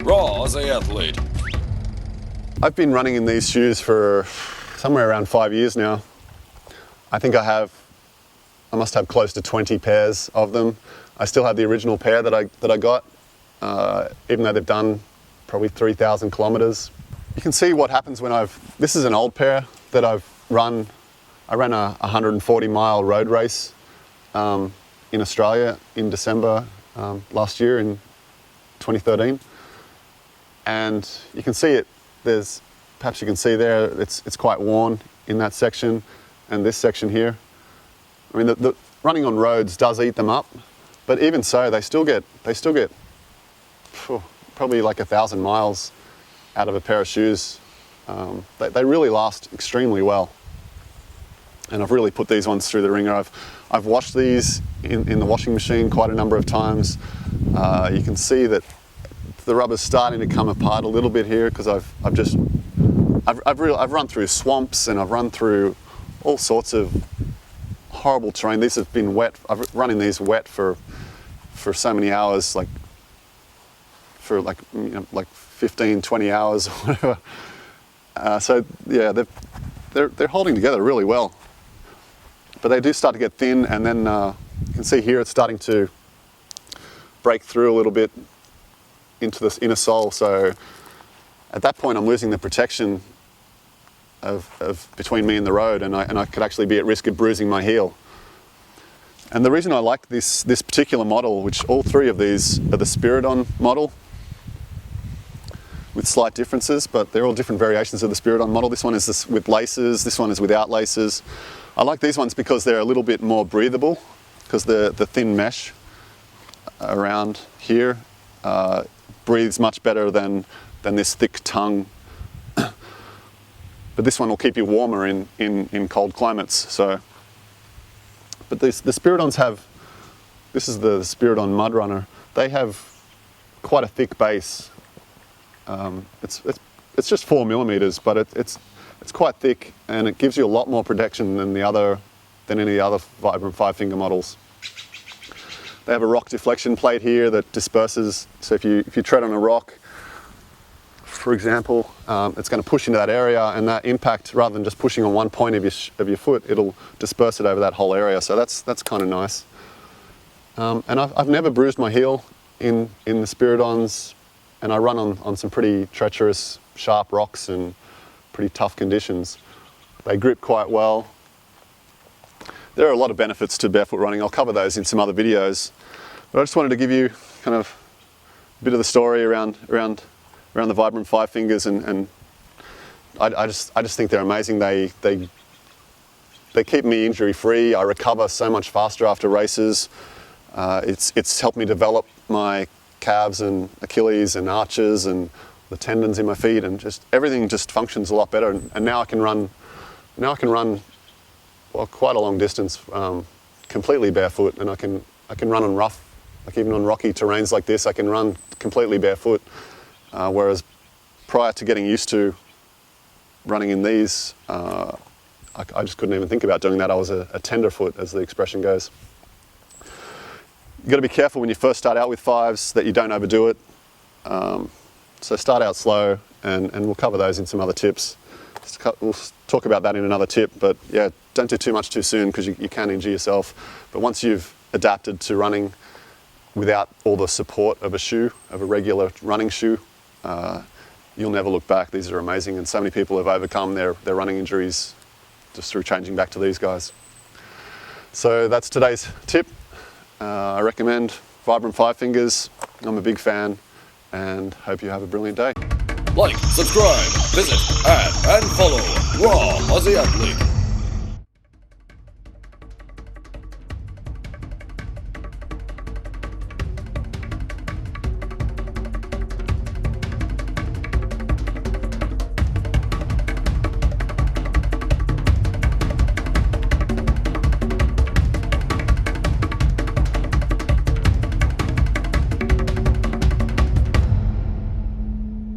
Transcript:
Raw Aussie Athlete. I've been running in these shoes for somewhere around 5 years now. I think I must have close to 20 pairs of them. I still have the original pair that I got, even though they've done probably 3,000 kilometers. You can see what happens when this is an old pair that I've run. I ran a 140-mile road race in Australia in December last year in 2013. And you can see it, perhaps you can see there, it's quite worn in that section and this section here. I mean, the running on roads does eat them up, but even so, they still get probably like 1,000 miles out of a pair of shoes. They really last extremely well. And I've really put these ones through the ringer. I've washed these in the washing machine quite a number of times. You can see that the rubber's starting to come apart a little bit here because I've run through swamps and I've run through all sorts of horrible terrain. These have been wet. I've run in these wet for so many hours, like 15, 20 hours or whatever. So yeah, they're holding together really well. But they do start to get thin, and then you can see here it's starting to break through a little bit into this inner sole. So at that point I'm losing the protection of between me and the road, and I could actually be at risk of bruising my heel. And the reason I like this particular model, which all three of these are the Spyridon model, with slight differences, but they're all different variations of the Spyridon model. This one is with laces, this one is without laces. I like these ones because they're a little bit more breathable, because the thin mesh around here breathes much better than this thick tongue. But this one will keep you warmer in cold climates. So, but the Spyridons this is the Spyridon Mud Runner. They have quite a thick base. It's just 4 millimeters, but it's quite thick, and it gives you a lot more protection than any other Vibram FiveFinger models. They have a rock deflection plate here that disperses. So if you tread on a rock, for example, it's going to push into that area, and that impact, rather than just pushing on one point of your foot, it'll disperse it over that whole area. So that's kind of nice. And I've never bruised my heel in the Spyridons, and I run on some pretty treacherous, sharp rocks and pretty tough conditions. They grip quite well. There are a lot of benefits to barefoot running. I'll cover those in some other videos. But I just wanted to give you kind of a bit of the story around the Vibram FiveFingers, and I just think they're amazing. They keep me injury free. I recover so much faster after races. It's helped me develop my calves and Achilles and arches and the tendons in my feet, and just everything just functions a lot better. And now I can run well, quite a long distance completely barefoot, and I can run on rough, like even on rocky terrains like this, I can run completely barefoot. Whereas prior to getting used to running in these, I just couldn't even think about doing that. I was a tenderfoot, as the expression goes. You've got to be careful when you first start out with fives that you don't overdo it. So start out slow, and we'll cover those in some other tips. We'll talk about that in another tip, but yeah, don't do too much too soon, because you can injure yourself. But once you've adapted to running without all the support of a shoe, of a regular running shoe, you'll never look back. These are amazing, and so many people have overcome their running injuries just through changing back to these guys. So that's today's tip. I recommend Vibram FiveFingers. I'm a big fan, and hope you have a brilliant day. Like, subscribe, visit, add, and follow Raw Aussie Athlete.